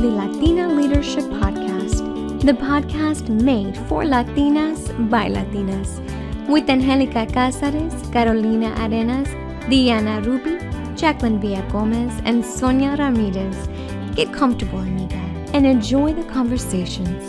the Latina Leadership Podcast, the podcast made for Latinas by Latinas, with Angelica Cázares, Carolina Arenas, Diana Ruby, Jacqueline Villagomez, and Sonia Ramirez. Get comfortable, amiga, and enjoy the conversations.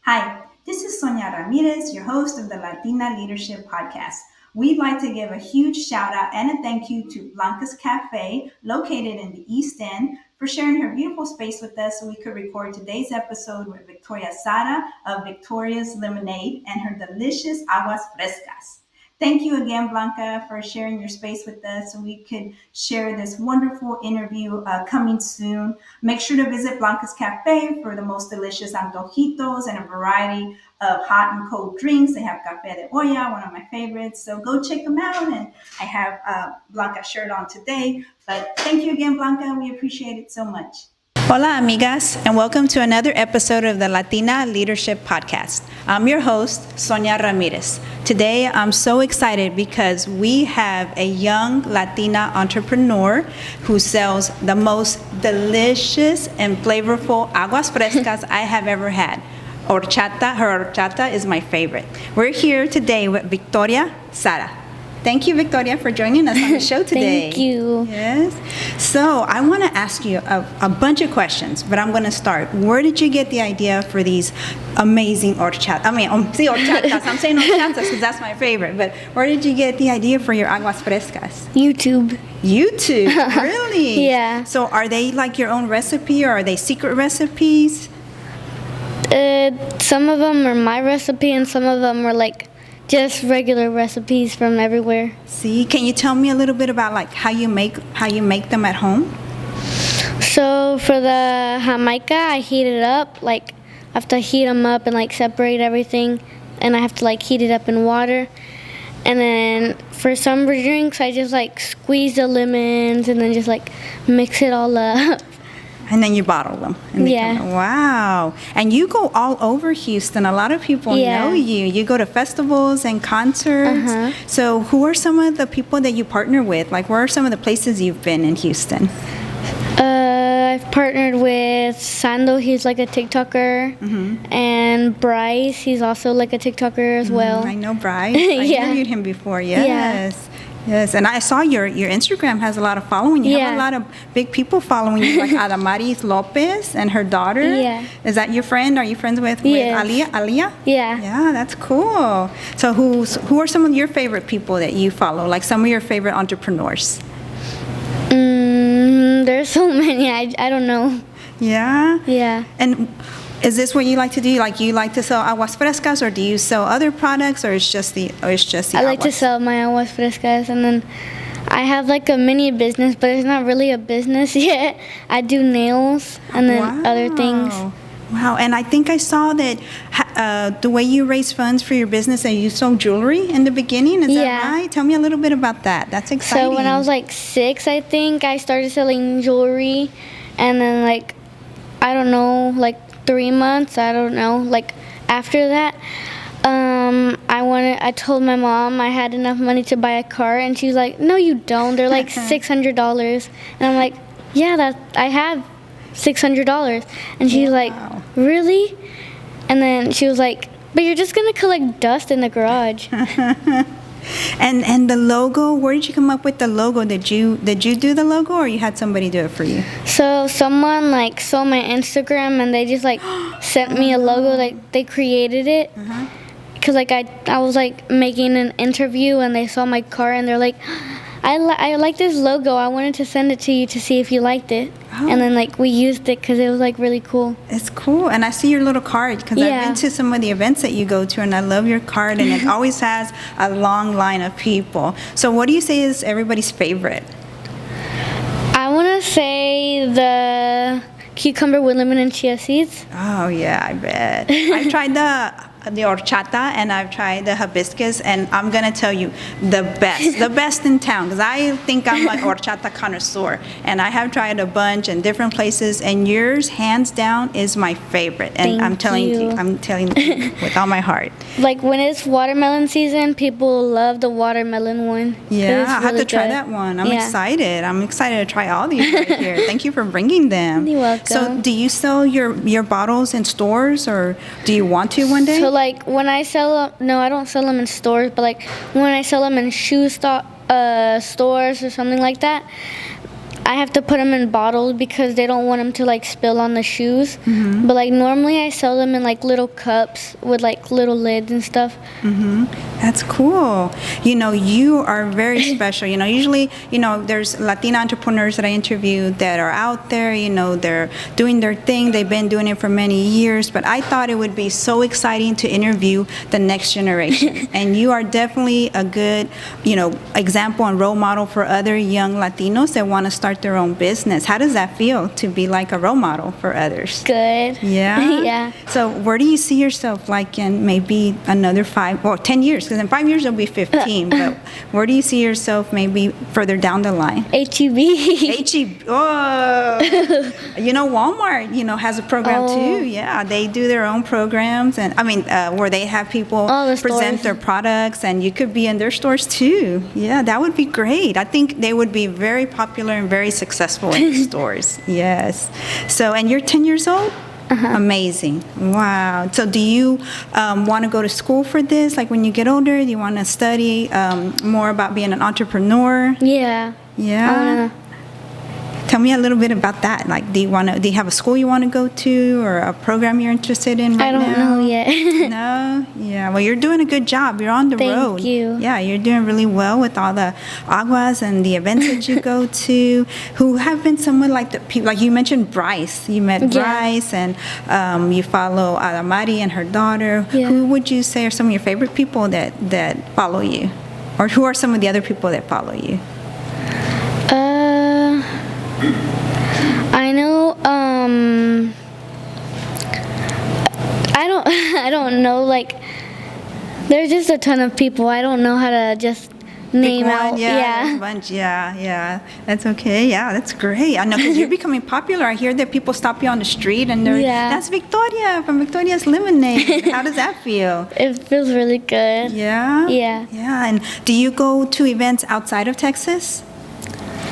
Hi, this is Sonia Ramirez, your host of the Latina Leadership Podcast. We'd like to give a huge shout out and a thank you to Blanca's Cafe, located in the East End, for sharing her beautiful space with us so we could record today's episode with Victoria Zara of Victoria's Lemonade and her delicious aguas frescas. Thank you again, Blanca, for sharing your space with us so we could share this wonderful interview coming soon. Make sure to visit Blanca's Cafe for the most delicious antojitos and a variety of hot and cold drinks. They have café de olla, one of my favorites. So go check them out. And I have Blanca's shirt on today. But thank you again, Blanca. We appreciate it so much. Hola, amigas, and welcome to another episode of the Latina Leadership Podcast. I'm your host, Sonia Ramirez. Today, I'm so excited because we have a young Latina entrepreneur who sells the most delicious and flavorful aguas frescas I have ever had. Horchata, her horchata is my favorite. We're here today with Victoria Zara. Thank you, Victoria, for joining us on the show today. Thank you. Yes. So I want to ask you a bunch of questions, but I'm going to start. Where did you get the idea for these amazing horchatas? Horchatas. I'm saying horchatas because that's my favorite. But where did you get the idea for your aguas frescas? YouTube. YouTube? Really? Yeah. So are they like your own recipe or are they secret recipes? Some of them are my recipe and some of them are like just regular recipes from everywhere. See, can you tell me a little bit about like how you make them at home? So for the Jamaica, I heat it up. Like I have to heat them up and like separate everything, and I have to like heat it up in water. And then for some drinks, I just like squeeze the lemons and then just like mix it all up. And then you bottle them. And yeah. Wow. And you go all over Houston. A lot of people know you. You go to festivals and concerts. Uh-huh. So who are some of the people that you partner with? Like, where are some of the places you've been in Houston? I've partnered with Sando. He's like a TikToker. Mm-hmm. And Bryce. He's also like a TikToker as well. I know Bryce. I interviewed him before. Yes. Yeah. Yes, and I saw your Instagram has a lot of following. You have a lot of big people following you, like Adamaris Lopez and her daughter. Yeah. Is that your friend? Are you friends with Aliyah? Yeah. Yeah, that's cool. So who are some of your favorite people that you follow? Like some of your favorite entrepreneurs? There's so many. I don't know. Yeah? Yeah. And is this what you like to do? Like you like to sell aguas frescas, or do you sell other products, or it's just the I like to sell my aguas frescas, and then I have like a mini business, but it's not really a business yet. I do nails and then other things. Wow, and I think I saw that the way you raise funds for your business, that you sold jewelry in the beginning. Is that right? Tell me a little bit about that. That's exciting. So when I was like 6, I think I started selling jewelry, and then like I don't know, like 3 months, I don't know, like after that, I told my mom I had enough money to buy a car, and she was like, no you don't, they're like $600, and I'm like, yeah, I have $600, and she's like, really? And then she was like, but you're just gonna collect dust in the garage. And the logo, where did you come up with the logo? Did you do the logo, or you had somebody do it for you? So someone like saw my Instagram and they just like sent me a logo, like they created it. Because like I was like making an interview and they saw my car and they're like, I like this logo, I wanted to send it to you to see if you liked it. And then like we used it because it was like really cool. It's cool, and I see your little card because I've been to some of the events that you go to, and I love your card, and it always has a long line of people. So what do you say is everybody's favorite? I want to say the cucumber with lemon and chia seeds. Oh yeah, I bet. I tried the the horchata, and I've tried the hibiscus, and I'm going to tell you, the best in town, because I think I'm like horchata connoisseur, and I have tried a bunch in different places, and yours, hands down, is my favorite. And I'm telling you with all my heart. Like when it's watermelon season, people love the watermelon one. Yeah, I have to try that one. I'm excited. I'm excited to try all these right here. Thank you for bringing them. You're welcome. So do you sell your bottles in stores, or do you want to one day? So like when I sell them, no, I don't sell them in stores, but like when I sell them in stores or something like that, I have to put them in bottles because they don't want them to like spill on the shoes. Mm-hmm. But like normally I sell them in like little cups with like little lids and stuff. Mm-hmm. That's cool. You are very special. Usually, there's Latina entrepreneurs that I interview that are out there, they're doing their thing. They've been doing it for many years. But I thought it would be so exciting to interview the next generation. And you are definitely a good, example and role model for other young Latinos that want to start their own business. How does that feel to be like a role model for others? Good. Yeah? Yeah. So where do you see yourself like in maybe another 10 years? Because in 5 years you'll be 15. But where do you see yourself maybe further down the line? H-E-B. H-E-B. Oh. Walmart, has a program too. Yeah, they do their own programs. And where they have people present their products, and you could be in their stores too. Yeah, that would be great. I think they would be very popular and very successful in the stores. Yes. So, and you're 10 years old? Uh-huh. Amazing. Wow. So do you want to go to school for this? Like when you get older, do you want to study more about being an entrepreneur? Yeah. Yeah. Tell me a little bit about that. Like, do you have a school you want to go to, or a program you're interested in right now? I don't know yet. No? Yeah. Well, you're doing a good job. You're on the road. Thank you. Yeah, you're doing really well with all the aguas and the events that you go to. Who have been someone like the people, like you mentioned Bryce. You met Bryce, and you follow Adamari and her daughter. Yeah. Who would you say are some of your favorite people that follow you? Or who are some of the other people that follow you? I know, I don't know, like, there's just a ton of people. I don't know how to just name out. Yeah. A bunch. Yeah. That's okay. Yeah, that's great. I know, because you're becoming popular. I hear that people stop you on the street and they're, that's Victoria from Victoria's Lemonade. How does that feel? It feels really good. Yeah? Yeah. Yeah, and do you go to events outside of Texas?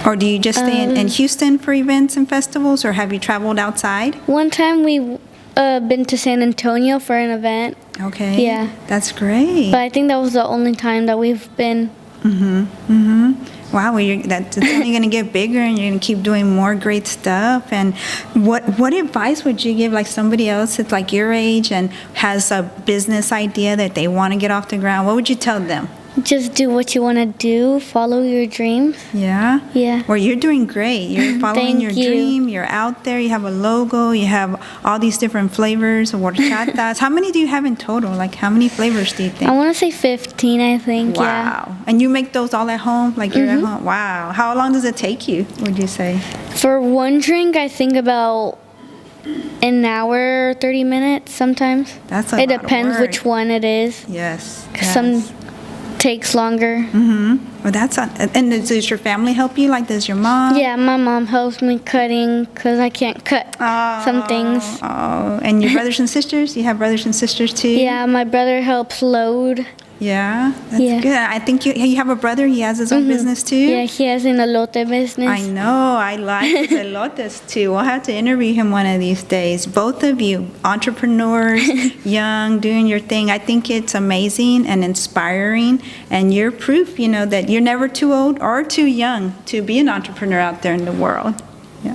Or do you just stay in Houston for events and festivals, or have you traveled outside? One time we been to San Antonio for an event. Okay. Yeah. That's great. But I think that was the only time that we've been. Wow, well, that's only going to get bigger, and you're going to keep doing more great stuff. And what advice would you give like somebody else that's like your age and has a business idea that they want to get off the ground? What would you tell them? Just do what you want to do. Follow your dreams. Yeah? Yeah. Well, you're doing great. You're following your dream. You're out there. You have a logo. You have all these different flavors of horchatas. How many do you have in total? Like, how many flavors do you think? I want to say 15, I think. Wow. Yeah. And you make those all at home? Like, you're at home? Wow. How long does it take you, would you say? For one drink, I think about an hour, 30 minutes sometimes. That's a lot It depends of work. which one it is. Yes. Some takes longer. Well, and does your family help you? Like, does your mom? Yeah, my mom helps me cutting because I can't cut some things. Oh, and your brothers and sisters? You have brothers and sisters too? Yeah, my brother helps load. Yeah, that's good. I think you have a brother. He has his own business too. Yeah, he has an elote business. I know. I like his elotes too. We'll have to interview him one of these days. Both of you, entrepreneurs, young, doing your thing. I think it's amazing and inspiring, and you're proof, that you're never too old or too young to be an entrepreneur out there in the world. Yeah.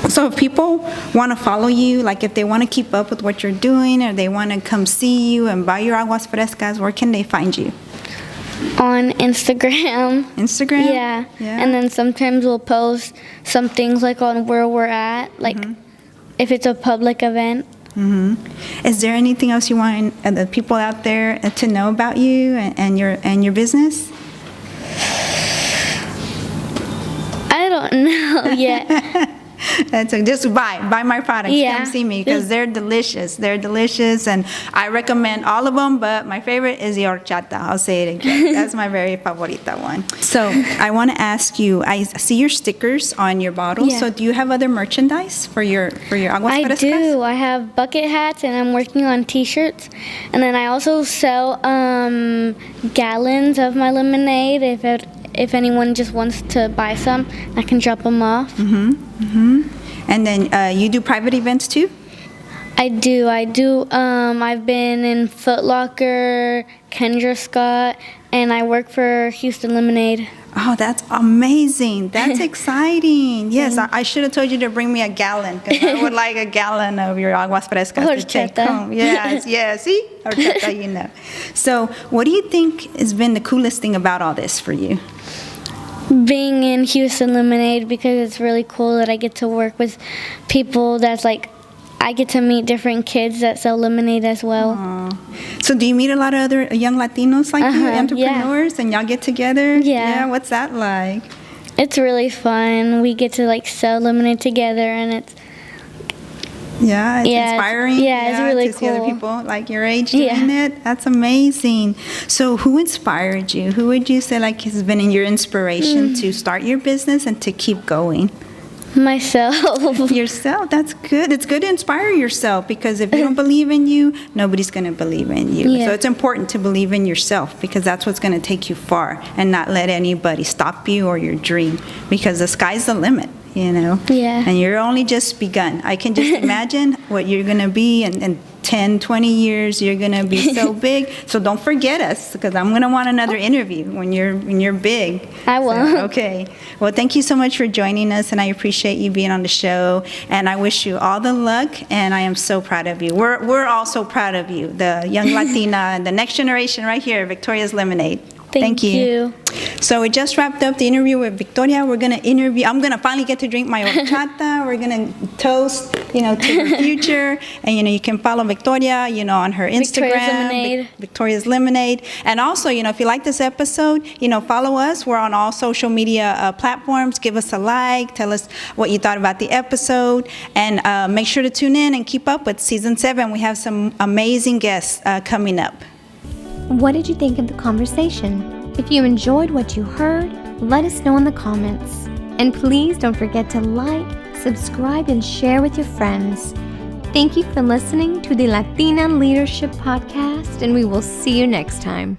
So if people want to follow you, like if they want to keep up with what you're doing, or they want to come see you and buy your aguas frescas, where can they find you? On Instagram. Instagram? Yeah. And then sometimes we'll post some things like on where we're at, like if it's a public event. Is there anything else you want the people out there to know about you and your business? I don't know yet. And so just buy my products. Yeah. Come see me because they're delicious. They're delicious, and I recommend all of them. But my favorite is the horchata. I'll say it again. That's my very favorita one. So I want to ask you. I see your stickers on your bottles. Yeah. So do you have other merchandise for your aguas I frescas? do. I have bucket hats, and I'm working on T-shirts. And then I also sell gallons of my lemonade. If anyone just wants to buy some, I can drop them off. And then you do private events too? I do. I've been in Foot Locker, Kendra Scott, and I work for Houston Lemonade. Oh, that's amazing. That's exciting. Yes, I should have told you to bring me a gallon because I would like a gallon of your aguas frescas to take Horchata. home. Yes, yes. See? Horchata, you know. So what do you think has been the coolest thing about all this for you? Being in Houston Lemonade, because it's really cool that I get to work with people that's like, I get to meet different kids that sell lemonade as well. So do you meet a lot of other young Latinos like you, entrepreneurs, and y'all get together? Yeah. What's that like? It's really fun. We get to like sell lemonade together, and it's inspiring. It's really to see other cool. people like your age doing it. That's amazing. So who inspired you? Who would you say like has been in your inspiration to start your business and to keep going? myself. Yourself. That's good. It's good to inspire yourself because if you don't believe in you, nobody's going to believe in you. Yeah. So it's important to believe in yourself because that's what's going to take you far and not let anybody stop you or your dream because the sky's the limit. You know? Yeah. And you're only just begun. I can just imagine what you're going to be in 10, 20 years. You're going to be so big. So don't forget us because I'm going to want another interview when you're big. I will. So, okay. Well, thank you so much for joining us, and I appreciate you being on the show. And I wish you all the luck, and I am so proud of you. We're all so proud of you, the young Latina and the next generation right here, Victoria's Lemonade. Thank you. So we just wrapped up the interview with Victoria. We're going to interview. I'm going to finally get to drink my horchata. We're going to toast, to her future. And, you can follow Victoria, on her Instagram. Victoria's Lemonade. Victoria's Lemonade. And also, if you like this episode, follow us. We're on all social media platforms. Give us a like. Tell us what you thought about the episode. And make sure to tune in and keep up with Season 7. We have some amazing guests coming up. What did you think of the conversation? If you enjoyed what you heard, let us know in the comments. And please don't forget to like, subscribe, and share with your friends. Thank you for listening to the Latina Leadership Podcast, and we will see you next time.